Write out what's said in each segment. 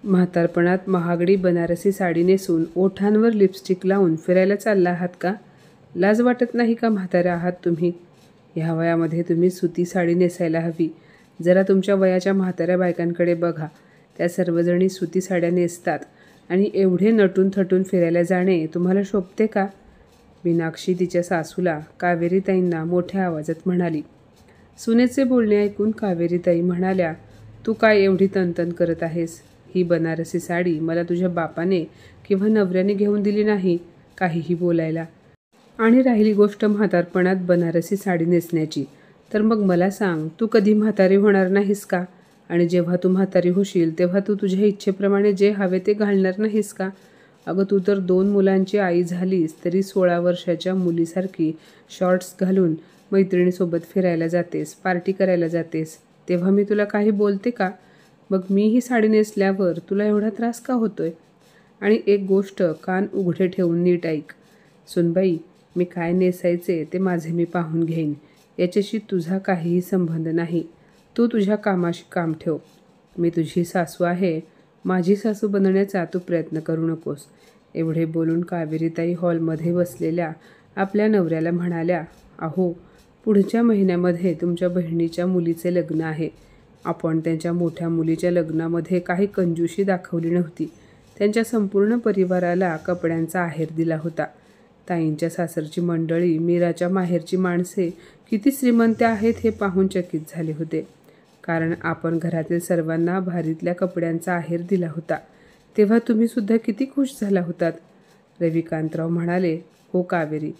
म्हातारपणात महागडी बनारसी साडी नेसून ओठांवर लिपस्टिक लावून फिरायला चालला आहात का? लाज वाटत नाही का म्हातारे आहात तुम्ही? ह्या वयामध्ये तुम्ही सुती साडी नेसायला हवी. जरा तुमच्या वयाच्या म्हाताऱ्या बायकांकडे बघा. त्या सर्वजणी सुती साड्या नेसतात आणि एवढे नटून थटून फिरायला जाणे तुम्हाला शोभते का? मीनाक्षी तिच्या सासूला कावेरीताईंना मोठ्या आवाजात म्हणाली. सुनेचे बोलणे ऐकून कावेरीताई म्हणाल्या, तू काय एवढी तनतन करत आहेस? ही बनारसी साडी मला तुझ्या बापाने किंवा नवऱ्याने घेऊन दिली नाही काहीही बोलायला. आणि राहिली गोष्ट म्हातारपणात बनारसी साडी नेसण्याची, तर मग मला सांग, तू कधी म्हातारी होणार नाहीस का? आणि जेव्हा तू म्हातारी होशील तेव्हा तू तुझ्या इच्छेप्रमाणे जे हवे ते घालणार नाहीस का? अगं तू तर 2 मुलांची आई झालीस तरी 16 वर्षाच्या मुलीसारखी शॉर्ट्स घालून मैत्रिणीसोबत फिरायला जातेस, पार्टी करायला जातेस. तेव्हा मी तुला काही बोलते का? मग मी ही साडी नेसल्यावर तुला एवढा त्रास का होतोय? आणि एक गोष्ट कान उघडे ठेवून नीट ऐक. सुनबाई, मी काय नेसायचे ते माझे मी पाहून घेईन. याच्याशी तुझा काहीही संबंध नाही. तू तुझ्या कामाशी काम ठेव. मी तुझी सासू आहे. माझी सासू बनण्याचा तू प्रयत्न करू नकोस. एवढे बोलून कावेरीताई हॉलमध्ये बसलेल्या आपल्या नवऱ्याला म्हणाल्या, अहो, पुढच्या महिन्यामध्ये तुमच्या बहिणीच्या मुलीचे लग्न आहे. आपण त्यांच्या मोठ्या मुलीच्या लग्नामध्ये काही कंजूशी दाखवली नव्हती. त्यांच्या संपूर्ण परिवाराला कपड्यांचा आहेर दिला होता. ताईंच्या सासरची मंडळी, मीराच्या माहेरची माणसे किती श्रीमंत आहेत हे पाहून चकित झाले होते. कारण आपण घरातील सर्वांना भारीतल्या कपड्यांचा आहेर दिला होता. तेव्हा तुम्ही सुद्धा किती खुश झाला होतात. रविकांतराव म्हणाले, हो कावेरी,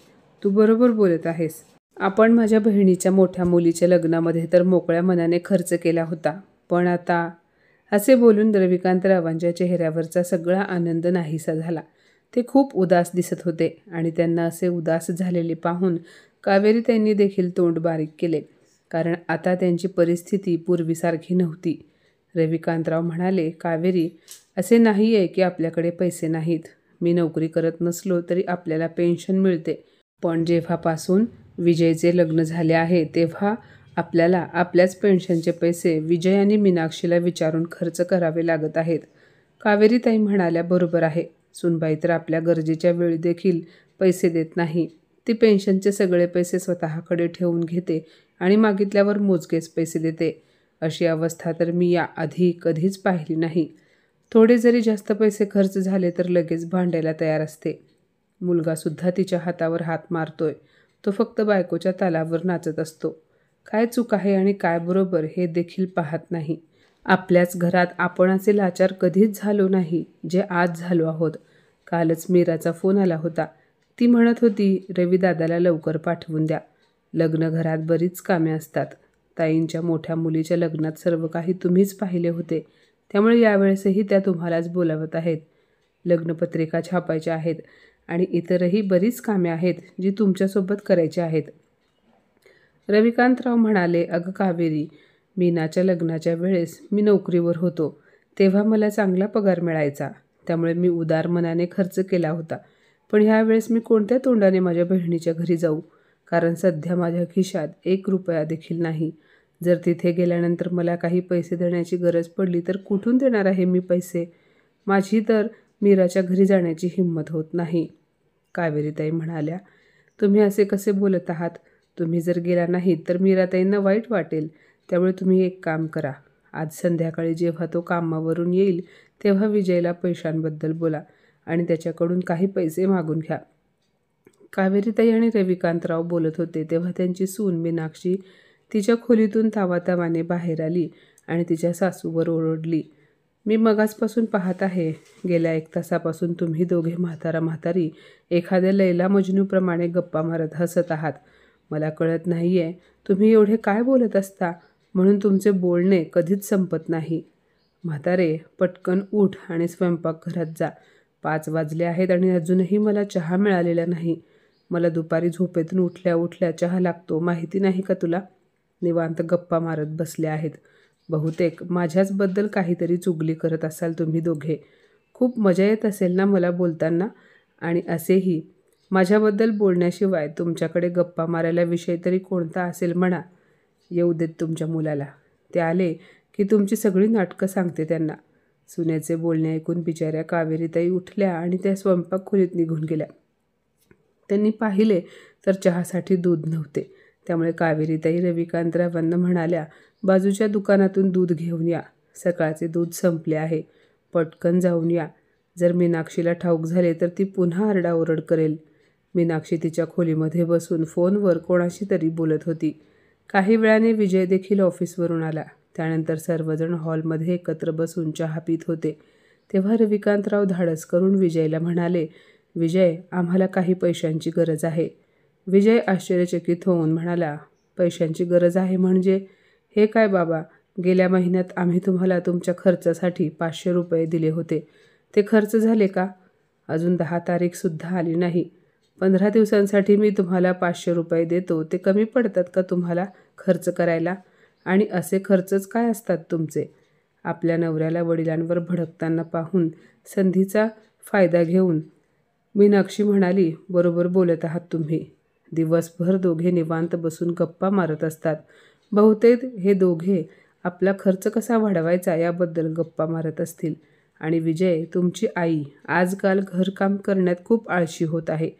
तू बरोबर बोलत आहेस. आपण माझ्या बहिणीच्या मोठ्या मुलीच्या लग्नामध्ये तर मोकळ्या मनाने खर्च केला होता. पण आता असे बोलून रविकांतरावांच्या चेहऱ्यावरचा सगळा आनंद नाहीसा झाला. ते खूप उदास दिसत होते आणि त्यांना असे उदास झालेले पाहून कावेरीताईंनी देखील तोंड बारीक केले. कारण आता त्यांची परिस्थिती पूर्वीसारखी नव्हती. रविकांतराव म्हणाले, कावेरी, असे नाही आहे की आपल्याकडे पैसे नाहीत. मी नोकरी करत नसलो तरी आपल्याला पेन्शन मिळते. पण जेव्हापासून विजयचे लग्न झाले आहे तेव्हा आपल्याला आपल्याच पेन्शनचे पैसे विजय आणि मीनाक्षीला विचारून खर्च करावे लागत आहेत. कावेरीताई म्हणाल्या, बरोबर आहे. सुनबाई तर आपल्या गरजेच्या वेळी देखील पैसे देत नाही. ती पेन्शनचे सगळे पैसे स्वतःकडे ठेवून घेते आणि मागितल्यावर मोजकेच पैसे देते. अशी अवस्था तर मी या आधी कधीच पाहिली नाही. थोडे जरी जास्त पैसे खर्च झाले तर लगेच भांडायला तयार असते. मुलगासुद्धा तिच्या हातावर हात मारतोय. तो फक्त बायकोच्या तालावर नाचत असतो. काय चूक आहे आणि काय बरोबर हे देखील पाहत नाही. आपल्याच घरात आपण असे लाचार कधीच झालो नाही जे आज झालो आहोत. कालच मीराचा फोन आला होता. ती म्हणत होती, रविदादाला लवकर पाठवून द्या. लग्न घरात बरीच कामे असतात. ताईंच्या मोठ्या मुलीच्या लग्नात सर्व काही तुम्हीच पाहिले होते. त्यामुळे यावेळेसही त्या तुम्हालाच बोलावत आहेत. लग्नपत्रिका छापायच्या आहेत आणि इतरही बरीच कामे आहेत जी तुमच्यासोबत करायची आहेत. रविकांतराव म्हणाले, अगं कावेरी, मीनाच्या लग्नाच्या वेळेस मी नोकरीवर होतो. तेव्हा मला चांगला पगार मिळायचा. त्यामुळे मी उदार मनाने खर्च केला होता. पण ह्यावेळेस मी कोणत्या तोंडाने माझ्या बहिणीच्या घरी जाऊ? कारण सध्या माझ्या खिशात 1 रुपया देखील नाही. जर तिथे गेल्यानंतर मला काही पैसे देण्याची गरज पडली तर कुठून देणार आहे मी पैसे? माझी तर मीराच्या घरी जाण्याची हिंमत होत नाही. कावेरीताई म्हणाल्या, तुम्ही असे कसे बोलत आहात? तुम्ही जर गेला नाहीत तर मीराताईंना वाईट वाटेल. त्यामुळे तुम्ही एक काम करा. आज संध्याकाळी जेव्हा तो कामावरून येईल तेव्हा विजयला पैशांबद्दल बोला आणि त्याच्याकडून काही पैसे मागून घ्या. कावेरीताई आणि रविकांतराव बोलत होते तेव्हा त्यांची सून मीनाक्षी तिच्या खोलीतून तावातावाने बाहेर आली आणि तिच्या सासूवर ओरडली, मी मगाचपासून पाहत आहे. गेल्या 1 तासापासून तुम्ही दोघे म्हातारा म्हातारी एखाद्या लैला मजनूप्रमाणे गप्पा मारत हसत आहात. मला कळत नाही आहे तुम्ही एवढे काय बोलत असता, म्हणून तुमचे बोलणे कधीच संपत नाही. म्हातारे, पटकन उठ आणि स्वयंपाकघरात जा. 5 वाजले आहेत आणि अजूनही मला चहा मिळालेला नाही. मला दुपारी झोपेतून उठल्या उठल्या चहा लागतो, माहिती नाही का तुला? निवांत गप्पा मारत बसले आहेत. बहुतेक माझ्याचबद्दल काहीतरी चुगली करत असाल तुम्ही दोघे. खूप मजा येत असेल ना मला बोलताना? आणि असेही माझ्याबद्दल बोलण्याशिवाय तुमच्याकडे गप्पा मारायला विषय तरी कोणता असेल म्हणा. येऊ देत तुमच्या मुलाला. ते आले की तुमची सगळी नाटकं सांगते त्यांना. सुनेचे बोलणे ऐकून बिचाऱ्या कावेरीताई उठल्या आणि त्या स्वयंपाक खोलीत निघून गेल्या. त्यांनी पाहिले तर चहासाठी दूध नव्हते. त्यामुळे कावेरीताई रविकांतरावांना म्हणाल्या, बाजूच्या दुकानातून दूध घेऊन या. सकाळचे दूध संपले आहे. पटकन जाऊन या. जर मीनाक्षीला ठाऊक झाले तर ती पुन्हा आरडाओरड करेल. मीनाक्षी तिच्या खोलीमध्ये बसून फोनवर कोणाशी तरी बोलत होती. काही वेळाने विजय देखील ऑफिसवरून आला. त्यानंतर सर्वजण हॉलमध्ये एकत्र बसून चहा पित होते. तेव्हा रविकांतराव धाडस करून विजयला म्हणाले, विजय, आम्हाला काही पैशांची गरज आहे. विजय आश्चर्यचकित होऊन म्हणाला, पैशांची गरज आहे म्हणजे? हे काय बाबा, गेल्या महिन्यात आम्ही तुम्हाला तुमच्या खर्चासाठी 500 रुपये दिले होते. ते खर्च झाले का? अजून 10 तारीखसुद्धा आली नाही. 15 दिवसांसाठी मी तुम्हाला 500 रुपये देतो. ते कमी पडतात का तुम्हाला खर्च करायला? आणि असे खर्चच काय असतात तुमचे? आपल्या नवऱ्याला वडिलांवर भडकताना पाहून संधीचा फायदा घेऊन मीनाक्षी म्हणाली, बरोबर बोलत आहात तुम्ही. दिवसभर दोघे निवांत बसून गप्पा मारत असतात. बहुतेक हे दोघे आपला खर्च कसा वाढवायचा याबद्दल गप्पा मारत असतील. आणि विजय, तुमची आई आजकाल घरकाम करण्यात खूप आळशी होत आहे.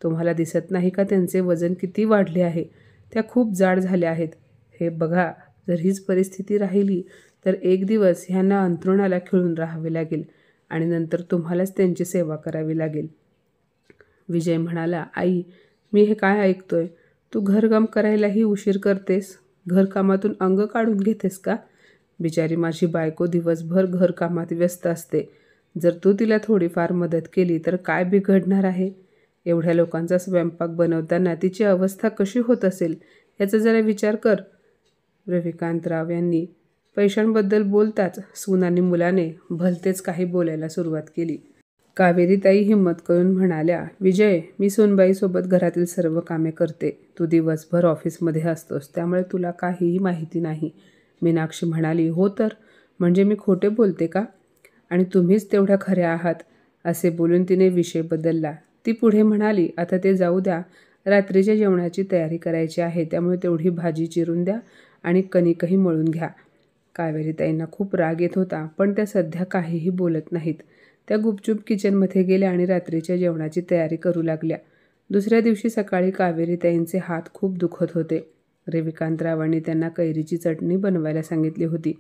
तुम्हाला दिसत नाही का त्यांचे वजन किती वाढले आहे? त्या खूप जाड झाल्या आहेत. हे बघा, जर हीच परिस्थिती राहिली तर एक दिवस ह्यांना अंथरुणाला खिळून राहावे लागेल आणि नंतर तुम्हालाच त्यांची सेवा करावी लागेल. विजय म्हणाला, आई, मी हे काय ऐकतोय? तू घरकाम करायलाही उशीर करतेस? घरकामातून अंग काढून घेतेस का? बिचारी माझी बायको दिवसभर घरकामात व्यस्त असते. जर तू तिला थोडीफार मदत केली तर काय बिघडणार आहे? एवढ्या लोकांचा स्वयंपाक बनवताना तिची अवस्था कशी होत असेल याचा जरा विचार कर. रविकांतराव यांनी पैशांबद्दल बोलताच सून आणि मुलाने भलतेच काही बोलायला सुरुवात केली. कावेरीताई हिंमत करून म्हणाल्या, विजय, मी सूनबाईसोबत घरातील सर्व कामे करते. तू दिवसभर ऑफिसमध्ये असतोस, त्यामुळे तुला काहीही माहिती नाही. मीनाक्षी म्हणाली, हो तर, म्हणजे मी खोटे बोलते का? आणि तुम्हीच तेवढ्या खऱ्या आहात. असे बोलून तिने विषय बदलला. ती पुढे म्हणाली, आता ते जाऊ द्या. रात्रीच्या जेवणाची तयारी करायची आहे, त्यामुळे तेवढी भाजी चिरून द्या आणि कणिकही मळून घ्या. कावेरीताईंना खूप राग येत होता, पण त्या सध्या काहीही बोलत नाहीत. त्या गुपचूप किचनमध्ये गेल्या आणि रात्रीच्या जेवणाची तयारी करू लागल्या. दुसऱ्या दिवशी सकाळी कावेरीताईंचे हात खूप दुखत होते. रविकांतरावांनी त्यांना कैरीची चटणी बनवायला सांगितली होती.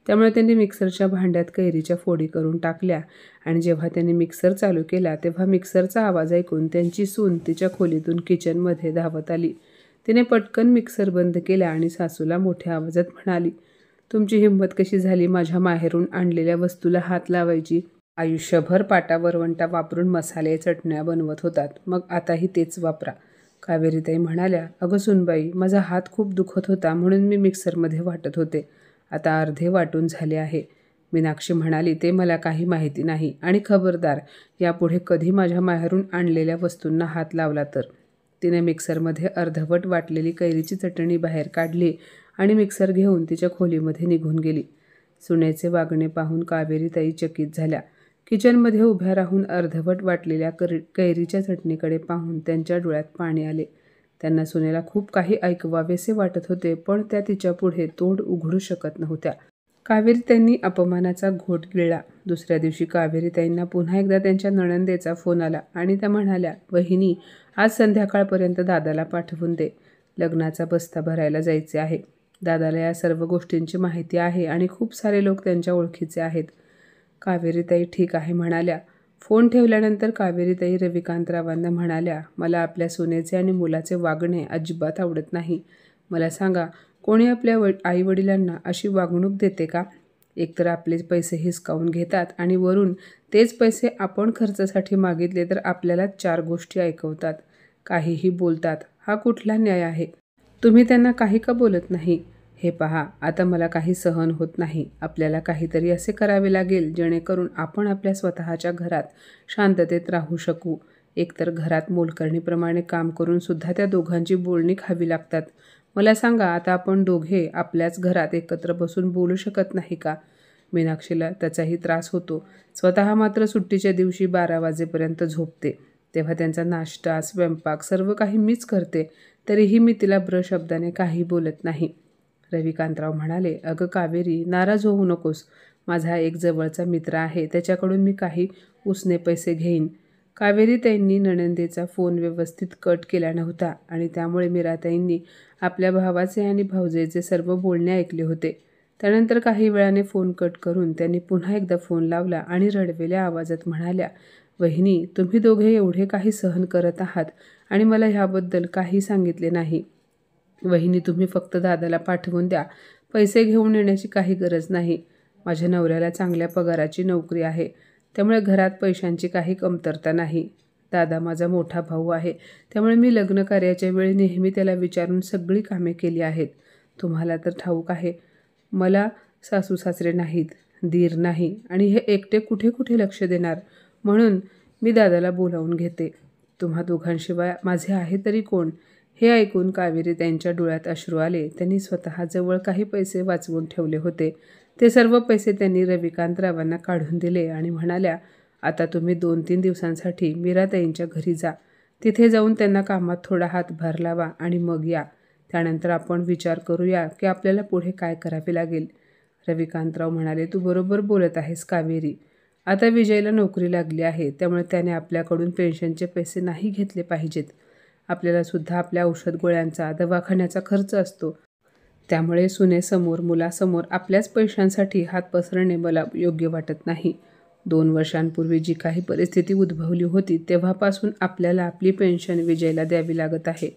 त्यामुळे त्यांनी मिक्सरच्या भांड्यात कैरीच्या फोडी करून टाकल्या आणि जेव्हा त्यांनी मिक्सर चालू केला तेव्हा मिक्सरचा आवाज ऐकून त्यांची सून तिच्या खोलीतून किचनमध्ये धावत आली. तिने पटकन मिक्सर बंद केला आणि सासूला मोठ्या आवाजात म्हणाली, तुमची हिंमत कशी झाली माझ्या माहेरून आणलेल्या वस्तूला हात लावायची? आयुष्यभर पाटा-वरवंटा वापरून मसाले चटण्या बनवत होतात, मग आताही तेच वापरा. कावेरीताई म्हणाल्या, अगं सुनबाई, माझा हात खूप दुखत होता म्हणून मी मिक्सरमध्ये वाटत होते. आता अर्धे वाटून झाले आहे. मीनाक्षी म्हणाली, ते मला काही माहिती नाही आणि खबरदार, यापुढे कधी माझ्या माहेरून आणलेल्या वस्तूंना हात लावला तर. तिने मिक्सरमध्ये अर्धवट वाटलेली कैरीची चटणी बाहेर काढली आणि मिक्सर घेऊन तिच्या खोलीमध्ये निघून गेली. सुनेचे वागणे पाहून कावेरीताई चकित झाल्या. किचनमध्ये उभ्या राहून अर्धवट वाटलेल्या कैरीच्या चटणीकडे पाहून त्यांच्या डोळ्यात पाणी आले. त्यांना सुनेला खूप काही ऐकवावेसे वाटत होते, पण त्या तिच्या पुढे तोंड उघडू शकत नव्हत्या. कावेरीताईंनी अपमानाचा घोट गिळला. दुसऱ्या दिवशी कावेरीताईंना पुन्हा एकदा त्यांच्या नणंदेचा फोन आला आणि त्या म्हणाल्या, वहिनी, आज संध्याकाळपर्यंत दादाला पाठवून दे. लग्नाचा बस्ता भरायला जायचे आहे. दादाला या सर्व गोष्टींची माहिती आहे आणि खूप सारे लोक त्यांच्या ओळखीचे आहेत. कावेरीताई ठीक आहे म्हणाल्या. फोन ठेवल्यानंतर कावेरीताई रविकांतरावांना म्हणाल्या, मला आपल्या सुनेचे आणि मुलाचे वागणे अजिबात आवडत नाही. मला सांगा, कोणी आपल्या आईवडिलांना अशी वागणूक देते का? एकतर आपले पैसे हिसकावून घेतात आणि वरून तेच पैसे आपण खर्चासाठी मागितले तर आपल्याला 4 गोष्टी ऐकवतात, काहीही बोलतात. हा कुठला न्याय आहे? तुम्ही त्यांना काही का बोलत नाही? हे पहा, आता मला काही सहन होत नाही. आपल्याला काहीतरी असे करावे लागेल जेणेकरून आपण आपल्या स्वतःच्या घरात शांततेत राहू शकू. एकतर घरात मोलकरणीप्रमाणे काम करून सुद्धा त्या दोघांची बोलणी खावी लागतात. मला सांगा, आता आपण दोघे आपल्याच घरात एकत्र बसून बोलू शकत नाही का? मीनाक्षीला त्याचाही त्रास होतो. स्वतः मात्र सुट्टीच्या दिवशी 12 वाजेपर्यंत झोपते. तेव्हा त्यांचा नाश्ता, स्वयंपाक सर्व काही मीच करते. तरीही मी तिला शब्दाने काही बोलत नाही. रविकांतराव म्हणाले, अगं कावेरी, नाराज होऊ नकोस. माझा एक जवळचा मित्र आहे, त्याच्याकडून मी काही उसने पैसे घेईन. कावेरीताईंनी नणंदेचा फोन व्यवस्थित कट केला नव्हता आणि त्यामुळे मीराताईंनी आपल्या भावाचे आणि भाऊजेचे सर्व बोलणे ऐकले होते. त्यानंतर काही वेळाने फोन कट करून त्यांनी पुन्हा एकदा फोन लावला आणि रडवेल्या आवाजात म्हणाल्या, वहिनी, तुम्ही दोघे एवढे काही सहन करत आहात आणि मला ह्याबद्दल काही सांगितले नाही. वहिनी, तुम्ही फक्त दादाला पाठवून द्या. पैसे घेऊन येण्याची काही गरज नाही. माझ्या नवऱ्याला चांगल्या पगाराची नोकरी आहे, त्यामुळे घरात पैशांची काही कमतरता नाही. दादा माझा मोठा भाऊ आहे, त्यामुळे मी लग्न कार्याच्या वेळी नेहमी त्याला विचारून सगळी कामे केली आहेत. तुम्हाला तर ठाऊक आहे, मला सासू सासरे नाहीत, दीर नाही आणि हे एकटे कुठे कुठे लक्ष देणार, म्हणून मी दादाला बोलावून घेते. तुम्हा दोघांशिवाय माझे आहे तरी कोण? हे ऐकून कावेरी त्यांच्या डोळ्यात अश्रू आले. त्यांनी स्वतःजवळ काही पैसे वाचवून ठेवले होते. ते सर्व पैसे त्यांनी रविकांतरावांना काढून दिले आणि म्हणाल्या, आता तुम्ही 2-3 दिवसांसाठी मीराताईंच्या घरी जा. तिथे जाऊन त्यांना कामात थोडा हातभार लावा आणि मग या. त्यानंतर आपण विचार करूया की आपल्याला पुढे काय करावे लागेल. रविकांतराव म्हणाले, तू बरोबर बोलत आहेस कावेरी. आता विजयला नोकरी लागली आहे, त्यामुळे त्याने आपल्याकडून पेन्शनचे पैसे नाही घेतले पाहिजेत. आपल्याला सुद्धा आपल्या औषध गोळ्यांचा, दवाखान्याचा खर्च असतो. त्यामुळे सुनेसमोर, मुलासमोर आपल्याच पैशांसाठी हात पसरणे मला योग्य वाटत नाही. 2 वर्षांपूर्वी जी काही परिस्थिती उद्भवली होती, तेव्हापासून आपल्याला आपली पेन्शन विजयला द्यावी लागत आहे.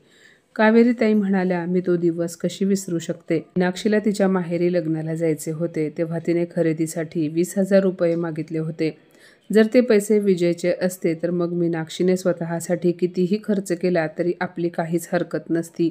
कावेरीताई म्हणाल्या, मी तो दिवस कशी विसरू शकते. मीनाक्षीला तिच्या माहेरी लग्नाला जायचे होते, तेव्हा तिने खरेदीसाठी 20,000 रुपये मागितले होते. जर ते पैसे विजयचे असते तर मग मीनाक्षीने स्वतःसाठी कितीही खर्च केला तरी आपली काहीच हरकत नसती.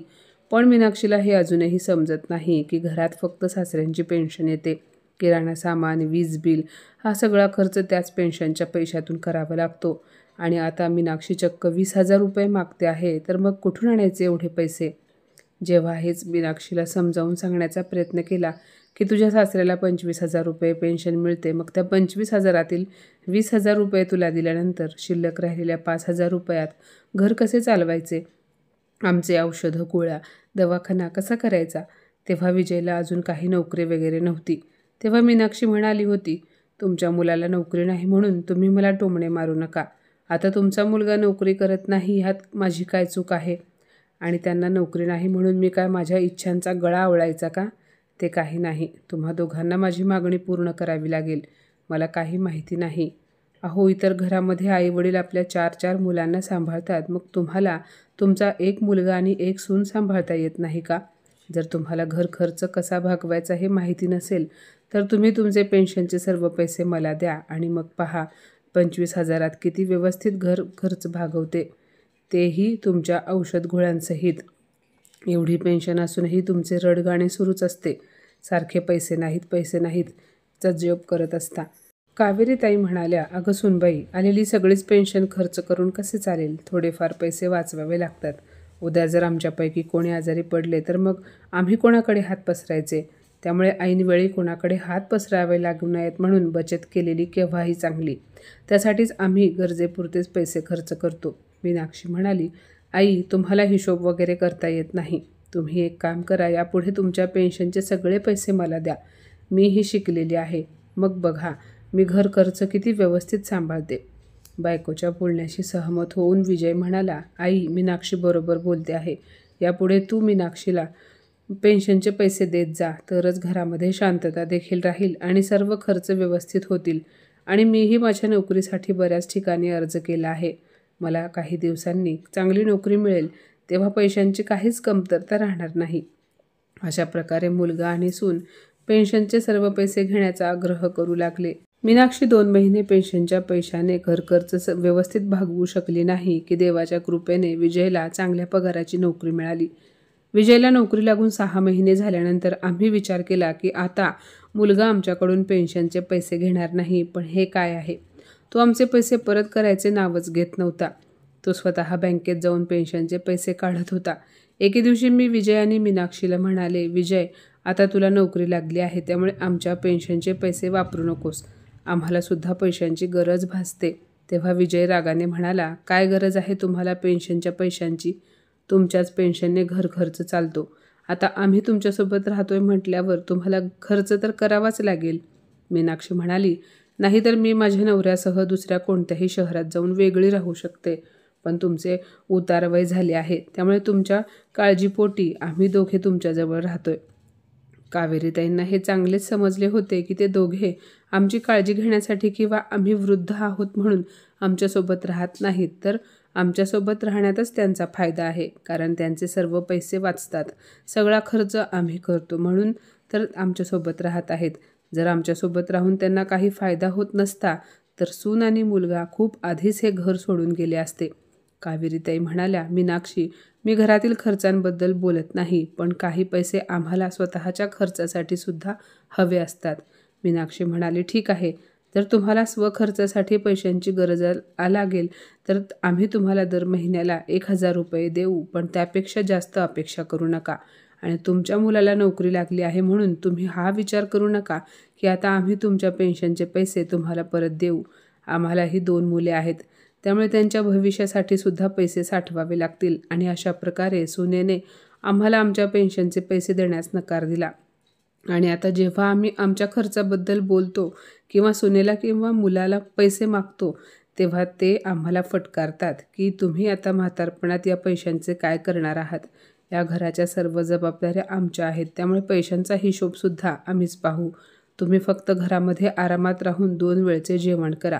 पण मीनाक्षीला हे अजूनही समजत नाही की घरात फक्त सासऱ्यांची पेन्शन येते. किराणा सामान, वीज बिल हा सगळा खर्च त्याच पेन्शनच्या पैशातून करावा लागतो आणि आता मीनाक्षी चक्क 20,000 रुपये मागते आहे, तर मग कुठून आणायचे एवढे पैसे? जेव्हा हेच मीनाक्षीला समजावून सांगण्याचा प्रयत्न केला की तुझ्या सासऱ्याला 25,000 रुपये पेन्शन मिळते, मग त्या 25,000 20,000 रुपये तुला दिल्यानंतर शिल्लक राहिलेल्या 5,000 रुपयात घर कसे चालवायचे? आमचे औषधं, गोळ्या, दवाखाना कसा करायचा? तेव्हा विजयला अजून काही नोकरी वगैरे नव्हती. तेव्हा मीनाक्षी म्हणाली होती, तुमच्या मुलाला नोकरी नाही म्हणून तुम्ही मला टोमणे मारू नका. आता तुमचा मुलगा नोकरी करत नाही ह्यात माझी काय चूक आहे? आणि त्यांना नोकरी नाही म्हणून मी काय माझ्या इच्छांचा गळा आवळायचा का? ते काही नाही. तुम्हा दोघांना माझी मागणी पूर्ण करावी लागेल. मला काही माहिती नाही. अहो, इतर घरामध्ये आईवडील आपल्या 4-4 मुलांना सांभाळतात, मग तुम्हाला तुमचा एक मुलगा आणि एक सून सांभाळता येत नाही का? जर तुम्हाला घर खर्च कसा भागवायचा हे माहिती नसेल तर तुम्ही तुमचे पेन्शनचे सर्व पैसे मला द्या आणि मग पहा 25,000 किती व्यवस्थित घर खर्च भागवते, तेही तुमच्या औषध गोळ्यांसहित. एवढी पेन्शन असूनही तुमचे रडगाणे सुरूच असते. सारखे पैसे नाहीत, पैसे नाहीत चा जप करत असता. कावेरीताई म्हणाल्या, अगं सुनबाई, आलेली सगळीच पेन्शन खर्च करून कसे चालेल? थोडेफार पैसे वाचवावे लागतात. उद्या जर आमच्यापैकी कोणी आजारी पडले तर मग आम्ही कोणाकडे हात पसरायचे? त्यामुळे ऐनवेळी कोणाकडे हात पसरावे लागू नयेत म्हणून बचत केलेली केव्हाही चांगली. त्यासाठीच आम्ही गरजेपुरतेच पैसे खर्च करतो. मीनाक्षी म्हणाली, आई, तुम्हाला हिशोब वगैरे करता येत नाही. तुम्ही एक काम करा, यापुढे तुमच्या पेन्शनचे सगळे पैसे मला द्या. मीही शिकलेली आहे. मग बघा मी घर खर्च किती व्यवस्थित सांभाळते. बायकोच्या बोलण्याशी सहमत होऊन विजय म्हणाला, आई, मीनाक्षी बरोबर बोलते आहे. यापुढे तू मीनाक्षीला पेन्शनचे पैसे देत जा, तरच घरामध्ये शांतता देखील राहील आणि सर्व खर्च व्यवस्थित होतील. आणि मीही माझ्या नोकरीसाठी बऱ्याच ठिकाणी अर्ज केला आहे. मला काही दिवसांनी चांगली नोकरी मिळेल, तेव्हा पैशांची काहीच कमतरता राहणार नाही. अशा प्रकारे मुलगा आणि सून पेन्शनचे सर्व पैसे घेण्याचा आग्रह करू लागले. मीनाक्षी 2 महिने पेन्शनच्या पैशाने घर खर्च व्यवस्थित भागवू शकली नाही की देवाच्या कृपेने विजयला चांगल्या पगाराची नोकरी मिळाली. विजयला नोकरी लागून 6 महिने झाल्यानंतर आम्ही विचार केला की आता मुलगा आमच्याकडून पेन्शनचे पैसे घेणार नाही. पण हे काय आहे, तो आमचे पैसे परत करायचे नावच घेत नव्हता. तो स्वतः बँकेत जाऊन पेन्शनचे पैसे काढत होता. एके दिवशी मी विजय आणि मीनाक्षीला म्हणाले, विजय, आता तुला नोकरी लागली आहे, त्यामुळे आमच्या पेन्शनचे पैसे वापरू नकोस. आम्हाला सुद्धा पैशांची गरज भासते. तेव्हा विजय रागाने म्हणाला, काय गरज आहे तुम्हाला पेन्शनच्या पैशांची? तुमच्याच पेन्शनने घर खर्च चालतो. आता आम्ही तुमच्यासोबत राहतोय म्हटल्यावर तुम्हाला खर्च तर करावाच लागेल. मीनाक्षी म्हणाली, नाहीतर मी माझ्या नवऱ्यासह दुसऱ्या कोणत्याही शहरात जाऊन वेगळी राहू शकते, पण तुमचे उतारवय झाले आहे, त्यामुळे तुमच्या काळजीपोटी आम्ही दोघे तुमच्याजवळ राहतोय. कावेरीताईंना हे चांगलेच समजले होते की ते दोघे आमची काळजी घेण्यासाठी किंवा आम्ही वृद्ध आहोत म्हणून आमच्यासोबत राहत नाहीत, तर आमच्यासोबत राहण्यातच त्यांचा फायदा आहे. कारण त्यांचे सर्व पैसे वाचतात, सगळा खर्च आम्ही करतो, म्हणून तर आमच्यासोबत राहत आहेत. जर आमच्यासोबत राहून त्यांना काही फायदा होत नसता तर सून आणि मुलगा खूप आधीच हे घर सोडून गेले असते. कावेरीताई म्हणाल्या, मीनाक्षी, मी घरातील खर्चांबद्दल बोलत नाही, पण काही पैसे आम्हाला स्वतःच्या खर्चासाठी सुद्धा हवे असतात. मीनाक्षी म्हणाली, ठीक आहे, जर तुम्हाला स्वखर्चासाठी पैशांची गरज लागेल तर आम्ही तुम्हाला दर महिन्याला 1,000 रुपये देऊ, पण त्यापेक्षा जास्त अपेक्षा करू नका. आणि तुमच्या मुलाला नोकरी लागली आहे म्हणून तुम्ही हा विचार करू नका की आता आम्ही तुमच्या पेन्शनचे पैसे तुम्हाला परत देऊ. आम्हालाही 2 मुले आहेत, त्यामुळे त्यांच्या भविष्यासाठी सुद्धा पैसे साठवावे लागतील. आणि अशा प्रकारे सुनेने आम्हाला आमच्या पेन्शनचे पैसे देण्यास नकार दिला. आणि आता जेव्हा आम्ही आमच्या खर्चाबद्दल बोलतो किंवा सुनेला किंवा मुलाला पैसे मागतो, तेव्हा ते आम्हाला फटकारतात की तुम्ही आता म्हातारपणात या पैशांचे काय करणार आहात. या घराच्या सर्व जबाबदाऱ्या आमच्या आहेत, त्यामुळे पैशांचा हिशोबसुद्धा आम्हीच पाहू. तुम्ही फक्त घरामध्ये आरामात राहून 2 वेळचे जेवण करा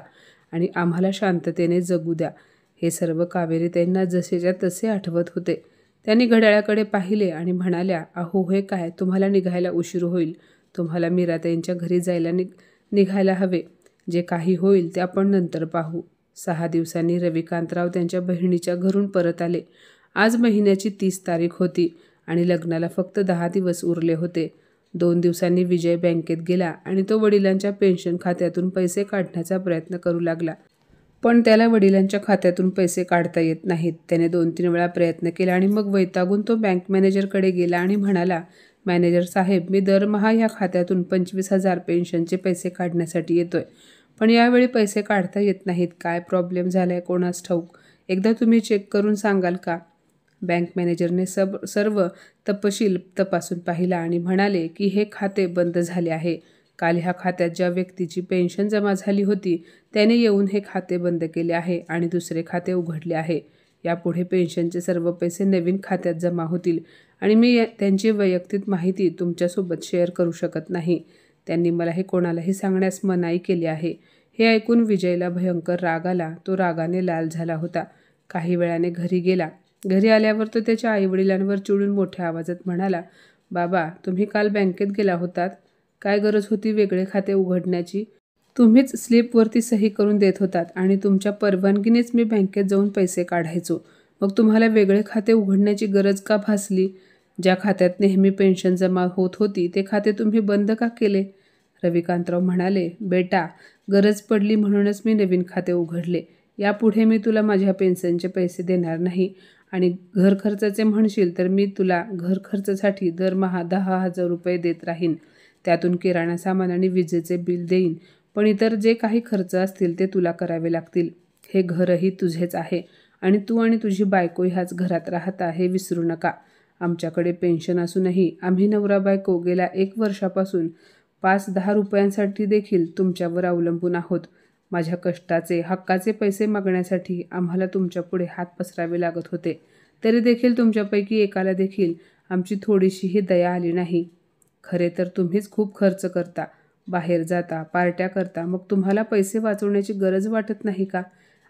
आणि आम्हाला शांततेने जगू द्या. हे सर्व कावेरीताईंना जसेच्या तसे आठवत होते. त्यांनी घड्याळाकडे पाहिले आणि म्हणाल्या, अहो हे काय, तुम्हाला निघायला उशीर होईल. तुम्हाला मीराताईंच्या घरी जायला निघायला हवे. जे काही होईल ते आपण नंतर पाहू. 6 दिवसांनी रविकांतराव त्यांच्या बहिणीच्या घरून परत आले. आज महिन्याची 30 तारीख होती आणि लग्नाला फक्त 10 दिवस उरले होते. 2 दिवसांनी विजय बँकेत गेला आणि तो वडिलांच्या पेन्शन खात्यातून पैसे काढण्याचा प्रयत्न करू लागला. पण त्याला वडिलांच्या खात्यातून पैसे काढता येत नाहीत. त्याने 2-3 वेळा प्रयत्न केला आणि मग वैतागून तो बँक मॅनेजरकडे गेला आणि म्हणाला, मॅनेजर साहेब, मी दरमहा ह्या खात्यातून 25,000 पेन्शनचे पैसे काढण्यासाठी येतोय, पण यावेळी पैसे काढता येत नाहीत. काय प्रॉब्लेम झालाय कोणास ठाऊक, एकदा तुम्ही चेक करून सांगाल का? बँक मॅनेजरने सर्व तपशील तपासून पाहिला आणि म्हणाले की हे खाते बंद झाले आहे. काल ह्या खात्यात ज्या व्यक्तीची पेन्शन जमा झाली होती त्याने येऊन हे खाते बंद केले आहे आणि दुसरे खाते उघडले आहे. यापुढे पेन्शनचे सर्व पैसे नवीन खात्यात जमा होतील आणि मी त्यांची वैयक्तिक माहिती तुमच्यासोबत शेअर करू शकत नाही. त्यांनी मला हे कोणालाही सांगण्यास मनाई केली आहे. हे ऐकून विजयला भयंकर राग आला. तो रागाने लाल झाला होता. काही वेळाने घरी गेला. घरी आल्यावर तो त्याच्या आईवडिलांवर चिडून मोठ्या आवाजात म्हणाला, बाबा, तुम्ही काल बँकेत गेला होतात. काय गरज होती वेगळे खाते उघडण्याची? तुम्हीच स्लिपवरती सही करून देत होतात आणि तुमच्या परवानगीनेच मी बँकेत जाऊन पैसे काढायचो. मग तुम्हाला वेगळे खाते उघडण्याची गरज का भासली? ज्या खात्यात नेहमी पेन्शन जमा होत होती ते खाते तुम्ही बंद का केले? रविकांतराव म्हणाले, बेटा, गरज पडली म्हणूनच मी नवीन खाते उघडले. यापुढे मी तुला माझ्या पेन्शनचे पैसे देणार नाही आणि घर खर्चाचे म्हणशील तर मी तुला घर खर्चासाठी दरमहा 10,000 रुपये देत राहीन. त्यातून किराणा सामान आणि विजेचे बिल देईन, पण इतर जे काही खर्च असतील ते तुला करावे लागतील. हे घरही तुझेच आहे आणि तू आणि तुझी बायको ह्याच घरात राहता हे विसरू नका. आमच्याकडे पेन्शन असूनही आम्ही नवरा बायको गेल्या 1 वर्षापासून 5-10 रुपयांसाठी देखील तुमच्यावर अवलंबून आहोत. माझ्या कष्टाचे हक्काचे पैसे मागण्यासाठी आम्हाला तुमच्यापुढे हात पसरावे लागत होते, तरी देखील तुमच्यापैकी एकाला देखील आमची थोडीशीही दया आली नाही. खरे तर तुम्हीच खूप खर्च करता, बाहेर जाता, पार्ट्या करता, मग तुम्हाला पैसे वाचवण्याची गरज वाटत नाही का?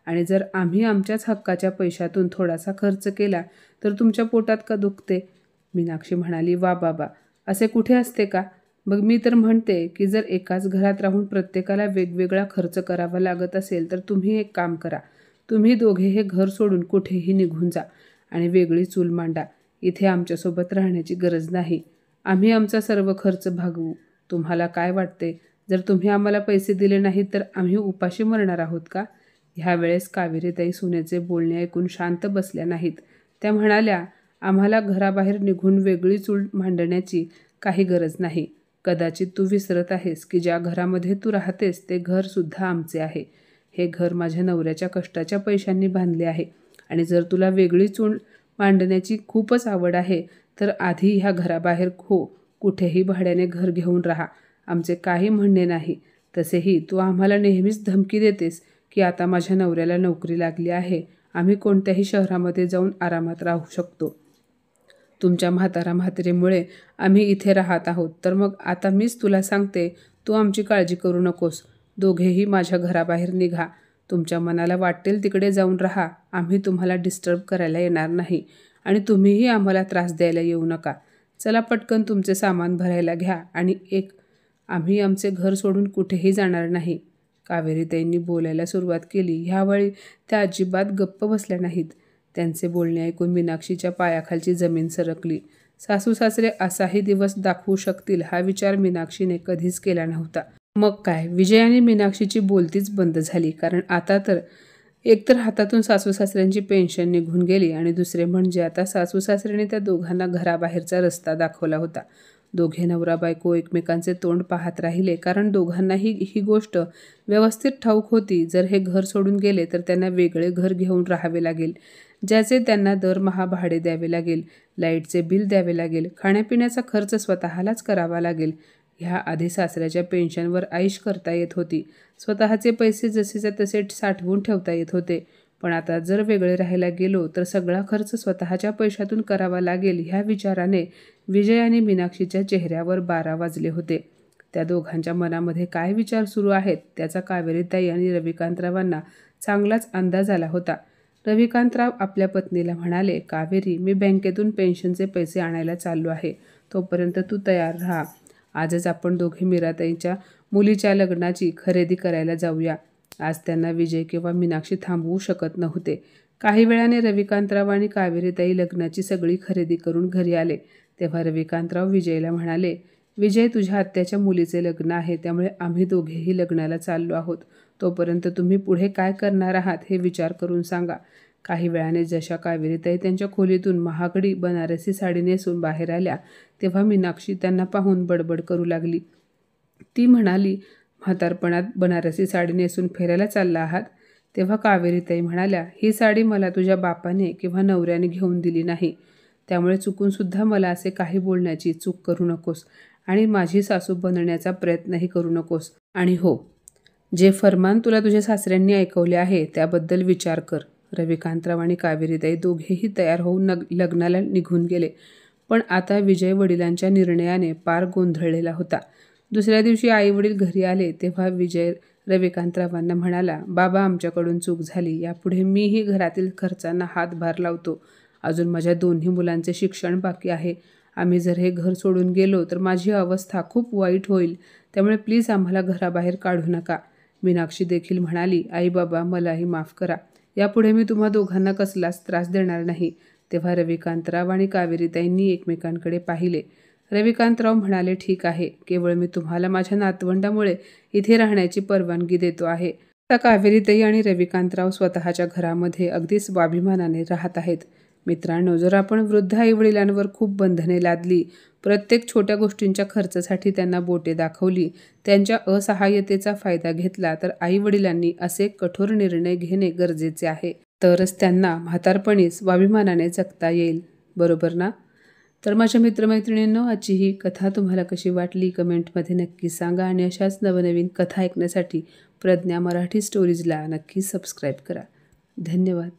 आणि जर आम्ही आमच्याच हक्काच्या पैशातून थोडासा खर्च केला तर तुमच्या पोटात का दुखते? मीनाक्षी म्हणाली, वा बाबा, असे कुठे असते का? मग मी तर म्हणते की जर एकाच घरात राहून प्रत्येकाला वेगवेगळा खर्च करावा लागत असेल तर तुम्ही एक काम करा. तुम्ही दोघे हे घर सोडून कुठेही निघून जा आणि वेगळी चूल मांडा. इथे आमच्यासोबत राहण्याची गरज नाही. आम्ही आमचा सर्व खर्च भागवू. तुम्हाला काय वाटते, जर तुम्ही आम्हाला पैसे दिले नाहीत तर आम्ही उपाशी मरणार आहोत का? ह्यावेळेस कावेरीताई सुनेचे बोलणे ऐकून शांत बसल्या नाहीत. त्या म्हणाल्या, आम्हाला घराबाहेर निघून वेगळी चूल मांडण्याची काही गरज नाही. कदाचित तू विसरत आहेस की ज्या घरामध्ये तू राहतेस ते घरसुद्धा आमचे आहे. हे घर माझ्या नवऱ्याच्या कष्टाच्या पैशांनी बांधले आहे आणि जर तुला वेगळी चूल मांडण्याची खूपच आवड आहे तर आधी ह्या घराबाहेर कुठेही भाड्याने घर घेऊन राहा. आमचे काही म्हणणे नाही. तसेही तू आम्हाला नेहमीच धमकी देतेस की आता माझ्या नवऱ्याला नोकरी लागली आहे, आम्ही कोणत्याही शहरामध्ये जाऊन आरामात राहू शकतो. तुमच्या म्हातारीमुळे आम्ही इथे राहत आहोत, तर मग आता मीच तुला सांगते, तू आमची काळजी करू नकोस. दोघेही माझ्या घराबाहेर निघा. तुमच्या मनाला वाटेल तिकडे जाऊन राहा. आम्ही तुम्हाला डिस्टर्ब करायला येणार नाही आणि तुम्हीही आम्हाला त्रास द्यायला येऊ नका. चला पटकन तुमचे सामान भरायला घ्या आणि आम्ही आमचे घर सोडून कुठेही जाणार नाही. कावेरीताईंनी बोलायला सुरुवात केली. ह्यावेळी त्या अजिबात गप्प बसल्या नाहीत. त्यांचे बोलणे ऐकून मीनाक्षीच्या पायाखालची जमीन सरकली. सासू सासरे असाही दिवस दाखवू शकतील हा विचार मीनाक्षीने कधीच केला नव्हता. मग काय, विजय आणि मीनाक्षीची बोलतीच बंद झाली. कारण आता तर एकतर हातातून सासू सासऱ्यांची पेन्शन निघून गेली आणि दुसरे म्हणजे आता सासू सासऱ्याने त्या दोघांना घराबाहेरचा रस्ता दाखवला होता. दोघे नवरा बायको एकमेकांचे तोंड पाहत राहिले, कारण दोघांनाही ही गोष्ट व्यवस्थित ठाऊक होती. जर हे घर सोडून गेले तर त्यांना वेगळे घर घेऊन राहावे लागेल, ज्याचे त्यांना दरमहा भाडे द्यावे लागेल, लाईटचे बिल द्यावे लागेल, खाण्यापिण्याचा खर्च स्वतःलाच करावा लागेल. ह्या आधी सासऱ्याच्या पेन्शनवर ऐश करता येत होती. स्वतःचे पैसे जसेच्या तसे साठवून ठेवता येत होते. पण आता जर वेगळे राहायला गेलो तर सगळा खर्च स्वतःच्या पैशातून करावा लागेल. ह्या विचाराने विजय आणि मीनाक्षीच्या चेहऱ्यावर 12 वाजले होते. त्या दोघांच्या मनामध्ये काय विचार सुरू आहेत त्याचा कावेरीताई आणि रविकांतरावांना चांगलाच अंदाज आला होता. रविकांतराव आपल्या पत्नीला म्हणाले, कावेरी, मी बँकेतून पेन्शनचे पैसे आणायला चाललो आहे. तोपर्यंत तू तयार राहा. आजच आपण दोघे मीराताईंच्या मुलीच्या लग्नाची खरेदी करायला जाऊया. आज त्यांना विजय किंवा मीनाक्षी थांबवू शकत नव्हते. काही वेळाने रविकांतराव आणि कावेरीताई लग्नाची सगळी खरेदी करून घरी आले. तेव्हा रविकांतराव विजयला म्हणाले, विजय, तुझ्या आत्याच्या मुलीचे लग्न आहे, त्यामुळे आम्ही दोघेही लग्नाला चाललो आहोत. तोपर्यंत तुम्ही पुढे काय करणार आहात हे विचार करून सांगा. काही वेळाने जशा कावेरीताई त्यांच्या खोलीतून महागडी बनारसी साडी नेसून बाहेर आल्या, तेव्हा मीनाक्षी त्यांना पाहून बडबड करू लागली. ती म्हणाली, म्हातारपणात बनारसी साडी नेसून फिरायला चालला आहात? तेव्हा कावेरीताई म्हणाल्या, ही साडी मला तुझ्या बापाने किंवा नवऱ्याने घेऊन दिली नाही, त्यामुळे चुकूनसुद्धा मला असे काही बोलण्याची चूक करू नकोस आणि माझी सासू बनण्याचा प्रयत्नही करू नकोस. आणि हो, जे फरमान तुला तुझ्या सासऱ्यांनी ऐकवले आहे त्याबद्दल विचार कर. रविकांतराव आणि कावेरीताई दोघेही तयार होऊन लग्नाला निघून गेले. पण आता विजय वडिलांच्या निर्णयाने पार गोंधळलेला होता. दुसऱ्या दिवशी आईवडील घरी आले तेव्हा विजय रविकांतरावांना म्हणाला, बाबा, आमच्याकडून चूक झाली. यापुढे मीही घरातील खर्चांना हातभार लावतो. अजून माझ्या दोन्ही मुलांचे शिक्षण बाकी आहे. आम्ही जर हे घर सोडून गेलो तर माझी अवस्था खूप वाईट होईल. त्यामुळे प्लीज आम्हाला घराबाहेर काढू नका. मीनाक्षी देखील म्हणाली, आई बाबा, मलाही माफ करा. यापुढे मी तुम्हा दोघांना कसलाच त्रास देणार नाही. तेव्हा रविकांतराव आणि कावेरीताईंनी एकमेकांकडे पाहिले. रविकांतराव म्हणाले, ठीक आहे, केवळ मी तुम्हाला माझ्या नातवंडामुळे इथे राहण्याची परवानगी देतो आहे. आता कावेरीताई आणि रविकांतराव स्वतःच्या घरामध्ये अगदी स्वाभिमानाने राहत आहेत. मित्रांनो, जर आपण वृद्ध आईवडिलांवर खूप बंधने लादली, प्रत्येक छोट्या गोष्टींच्या खर्चासाठी त्यांना बोटे दाखवली, त्यांच्या असहाय्यतेचा फायदा घेतला, तर आईवडिलांनी असे कठोर निर्णय घेणे गरजेचे आहे. तरच त्यांना म्हातारपणी स्वाभिमानाने जगता येईल. बरोबर ना? तर माझ्या मित्रमैत्रिणींनो, आजची ही कथा तुम्हाला कशी वाटली कमेंटमध्ये नक्की सांगा आणि अशाच नवनवीन कथा ऐकण्यासाठी प्रज्ञा मराठी स्टोरीजला नक्की सबस्क्राईब करा. धन्यवाद.